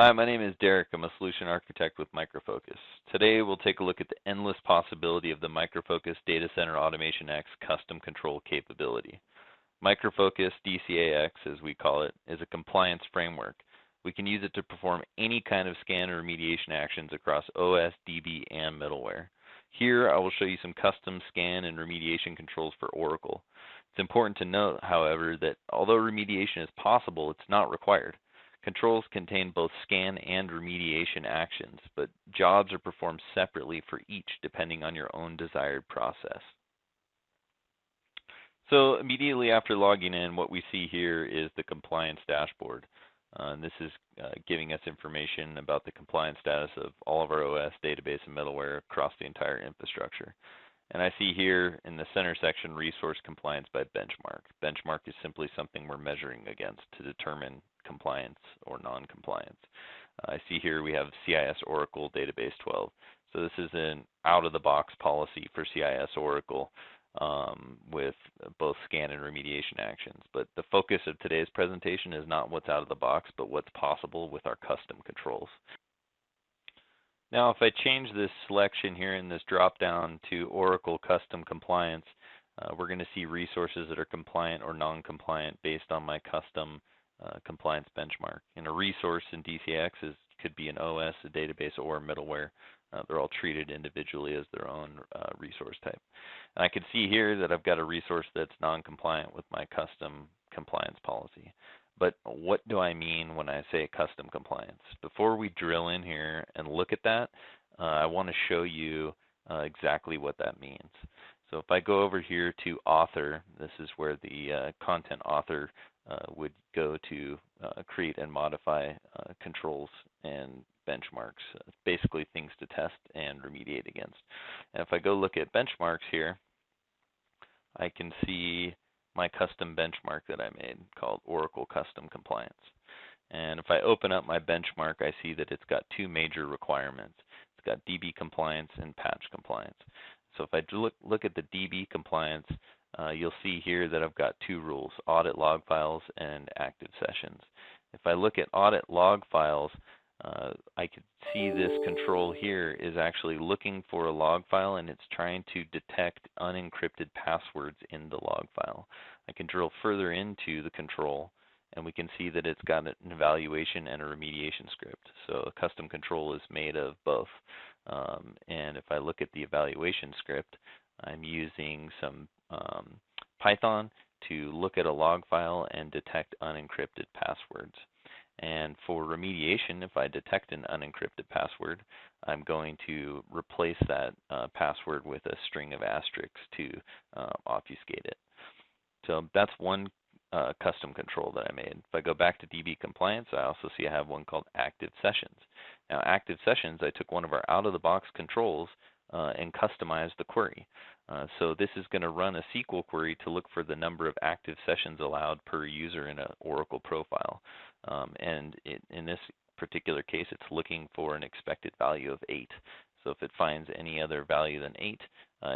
Hi, my name is Derek. I'm a solution architect with Micro Focus. Today we'll take a look at the endless possibility of the Micro Focus Data Center Automation X custom control capability. Micro Focus DCAX, as we call it, is a compliance framework. We can use it to perform any kind of scan or remediation actions across OS, DB, and middleware. Here I will show you some custom scan and remediation controls for Oracle. It's important to note, however, that although remediation is possible, it's not required. Controls contain both scan and remediation actions, but jobs are performed separately for each depending on your own desired process. So immediately after logging in, what we see here is the compliance dashboard. This is giving us information about the compliance status of all of our OS, database, and middleware across the entire infrastructure. And I see here in the center section, resource compliance by benchmark. Benchmark is simply something we're measuring against to determine compliance or non-compliance. I see here we have CIS Oracle Database 12. So this is an out-of-the-box policy for CIS Oracle with both scan and remediation actions. But the focus of today's presentation is not what's out of the box, but what's possible with our custom controls. Now, if I change this selection here in this drop-down to Oracle Custom Compliance, we're going to see resources that are compliant or non-compliant based on my custom compliance benchmark. And a resource in DCAX could be an OS, a database, or a middleware. They're all treated individually as their own resource type. And I can see here that I've got a resource that's non-compliant with my custom compliance policy. But what do I mean when I say custom compliance? Before we drill in here and look at that, I want to show you exactly what that means. So if I go over here to author, this is where the content author would go to create and modify controls and benchmarks, basically things to test and remediate against. And if I go look at benchmarks here, I can see my custom benchmark that I made called Oracle Custom Compliance. And if I open up my benchmark, I see that it's got two major requirements. It's got DB compliance and patch compliance. So if I look at the DB compliance, you'll see here that I've got two rules, audit log files and active sessions. If I look at audit log files, I can see this control here is actually looking for a log file, and it's trying to detect unencrypted passwords in the log file. I can drill further into the control, and we can see that it's got an evaluation and a remediation script. So a custom control is made of both. And if I look at the evaluation script, I'm using some Python to look at a log file and detect unencrypted passwords. And for remediation, if I detect an unencrypted password, I'm going to replace that password with a string of asterisks to obfuscate it. So that's one custom control that I made. If I go back to DB compliance, I also see I have one called active sessions. Now, active sessions, I took one of our out-of-the-box controls and customized the query. So this is going to run a SQL query to look for the number of active sessions allowed per user in an Oracle profile. And in this particular case, it's looking for an expected value of 8. So if it finds any other value than 8,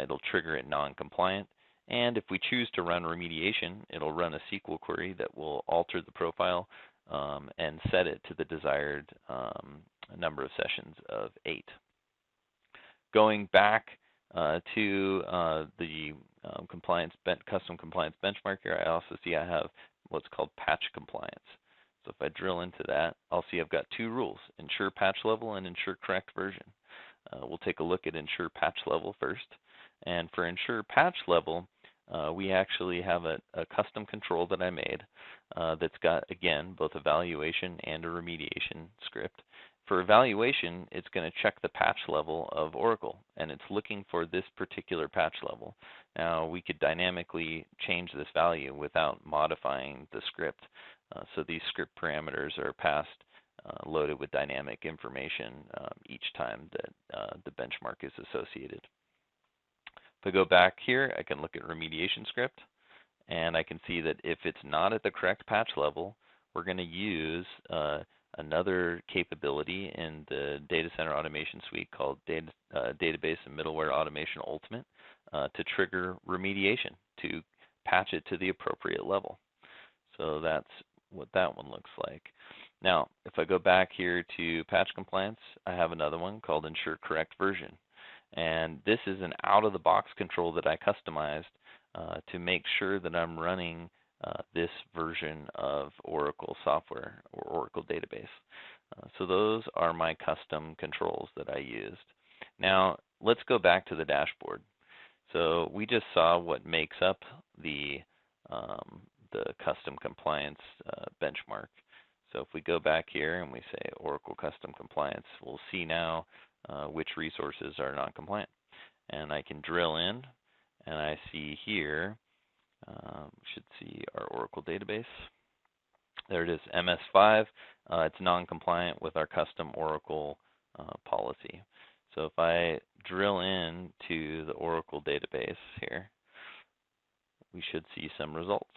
it'll trigger it non-compliant. And if we choose to run remediation, it'll run a SQL query that will alter the profile and set it to the desired number of sessions of 8. Going back to the custom compliance benchmark here, I also see I have what's called patch compliance. So if I drill into that, I'll see I've got two rules, ensure patch level and ensure correct version. We'll take a look at ensure patch level first. And for ensure patch level, we actually have a custom control that I made that's got, again, both evaluation and a remediation script. For evaluation, it's going to check the patch level of Oracle, and it's looking for this particular patch level. Now, we could dynamically change this value without modifying the script. So these script parameters are passed, loaded with dynamic information each time that the benchmark is associated. If I go back here, I can look at remediation script, and I can see that if it's not at the correct patch level, we're going to use another capability in the Data Center Automation Suite called Database and Middleware Automation Ultimate to trigger remediation, to patch it to the appropriate level. So that's what that one looks like. Now, if I go back here to patch compliance, I have another one called ensure correct version. And this is an out-of-the-box control that I customized to make sure that I'm running this version of Oracle software or Oracle database. So those are my custom controls that I used. Now, let's go back to the dashboard. So we just saw what makes up the custom compliance benchmark. So if we go back here and we say Oracle Custom Compliance, we'll see now which resources are non-compliant. And I can drill in, and I see here, we should see our Oracle database. There it is, MS5. It's non-compliant with our custom Oracle policy. So if I drill in to the Oracle database here, we should see some results.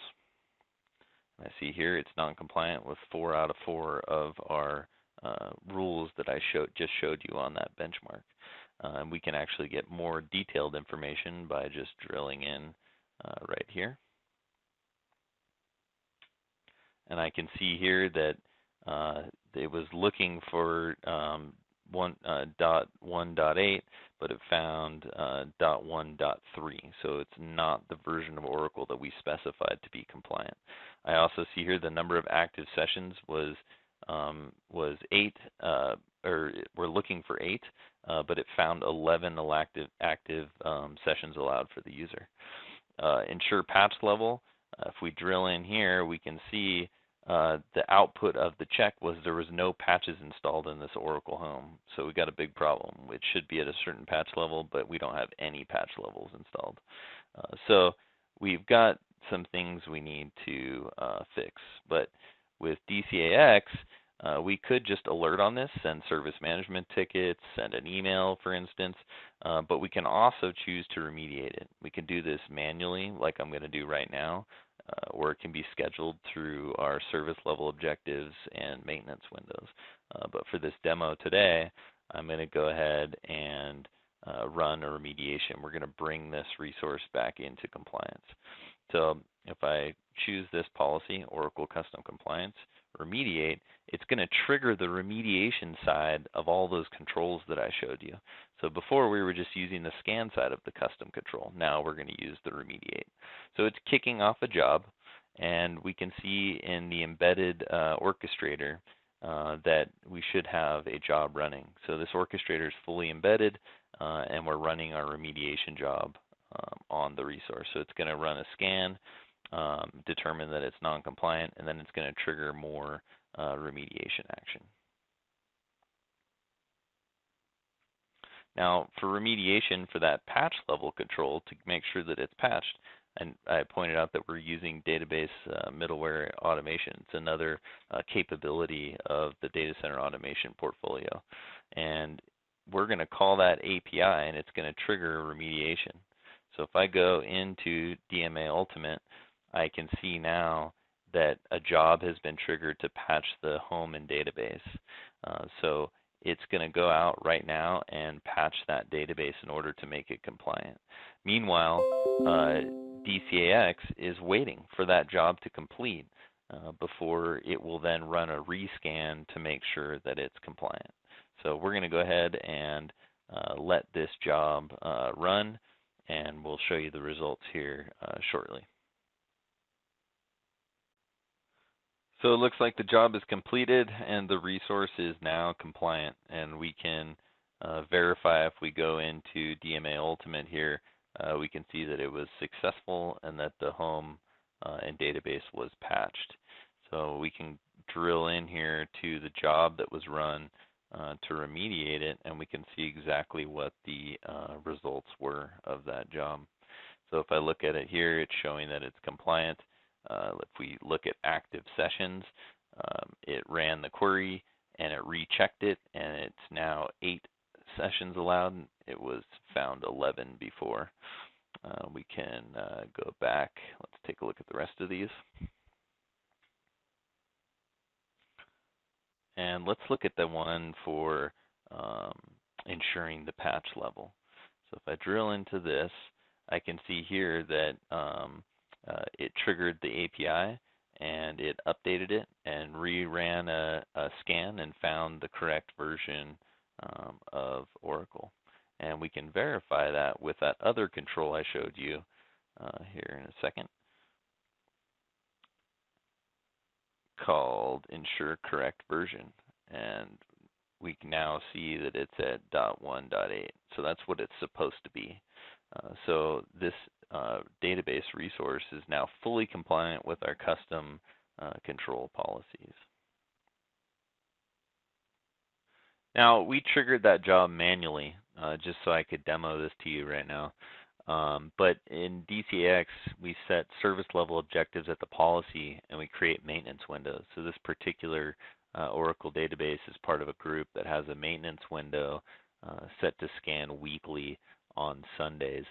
I see here it's non-compliant with 4 out of 4 of our rules that I just showed you on that benchmark. And we can actually get more detailed information by just drilling in right here. And I can see here that it was looking for 1.1.8, but it found .1.3. So it's not the version of Oracle that we specified to be compliant. I also see here the number of active sessions was 8, or we're looking for 8, but it found 11 active sessions allowed for the user. Ensure patch level. If we drill in here, we can see the output of the check was there was no patches installed in this Oracle home. So we got a big problem. It should be at a certain patch level, but we don't have any patch levels installed. So we've got some things we need to fix. But with DCAX, we could just alert on this, send service management tickets, send an email, for instance, but we can also choose to remediate it. We can do this manually, like I'm going to do right now, or it can be scheduled through our service level objectives and maintenance windows. But for this demo today, I'm going to go ahead and run a remediation. We're going to bring this resource back into compliance. So if I choose this policy, Oracle Custom Compliance, remediate, it's going to trigger the remediation side of all those controls that I showed you. So before we were just using the scan side of the custom control. Now we're going to use the remediate. So it's kicking off a job, and we can see in the embedded orchestrator that we should have a job running. So this orchestrator is fully embedded, and we're running our remediation job on the resource. So it's going to run a scan, determine that it's non-compliant, and then it's going to trigger more remediation action. Now, for remediation for that patch level control to make sure that it's patched, and I pointed out that we're using database middleware automation. It's another capability of the data center automation portfolio. And we're going to call that API, and it's going to trigger remediation. So if I go into DMA Ultimate, I can see now that a job has been triggered to patch the home and database. So it's going to go out right now and patch that database in order to make it compliant. Meanwhile, DCAX is waiting for that job to complete before it will then run a rescan to make sure that it's compliant. So we're going to go ahead and let this job run, and we'll show you the results here shortly. So it looks like the job is completed and the resource is now compliant, and we can verify if we go into DMA Ultimate here, we can see that it was successful and that the home and database was patched. So we can drill in here to the job that was run to remediate it, and we can see exactly what the results were of that job. So if I look at it here, it's showing that it's compliant. If we look at active sessions, it ran the query and it rechecked it, and it's now 8 sessions allowed. It was found 11 before. We can go back. Let's take a look at the rest of these. And let's look at the one for ensuring the patch level. So if I drill into this, I can see here that it triggered the API, and it updated it and reran a scan and found the correct version of Oracle. And we can verify that with that other control I showed you here in a second, called ensure correct version. And we can now see that it's at .1.8. So that's what it's supposed to be. So this database resource is now fully compliant with our custom control policies. Now, we triggered that job manually just so I could demo this to you right now. But in DCAX, we set service level objectives at the policy and we create maintenance windows. So this particular Oracle database is part of a group that has a maintenance window set to scan weekly on Sundays.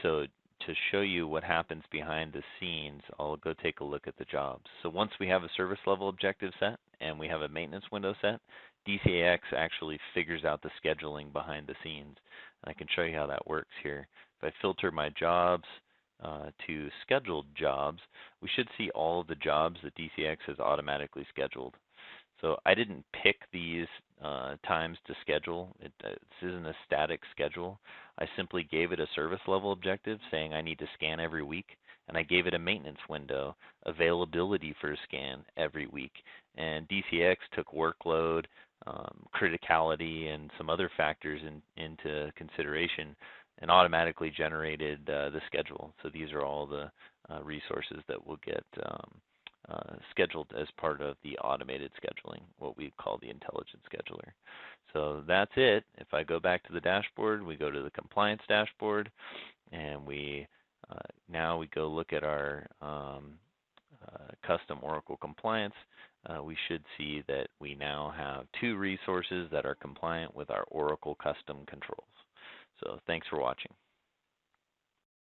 So to show you what happens behind the scenes, I'll go take a look at the jobs. So once we have a service level objective set and we have a maintenance window set, DCAX actually figures out the scheduling behind the scenes. And I can show you how that works here. If I filter my jobs to scheduled jobs, we should see all of the jobs that DCAX has automatically scheduled. So I didn't pick these times to schedule. This isn't a static schedule. I simply gave it a service level objective saying I need to scan every week, and I gave it a maintenance window, availability for a scan every week. And DCAX took workload, criticality, and some other factors into consideration and automatically generated the schedule. So these are all the resources that will get scheduled as part of the automated scheduling, what we call the intelligent scheduler. So that's it. If I go back to the dashboard, we go to the compliance dashboard, and we now we go look at our custom Oracle compliance. We should see that we now have 2 resources that are compliant with our Oracle custom controls. So thanks for watching.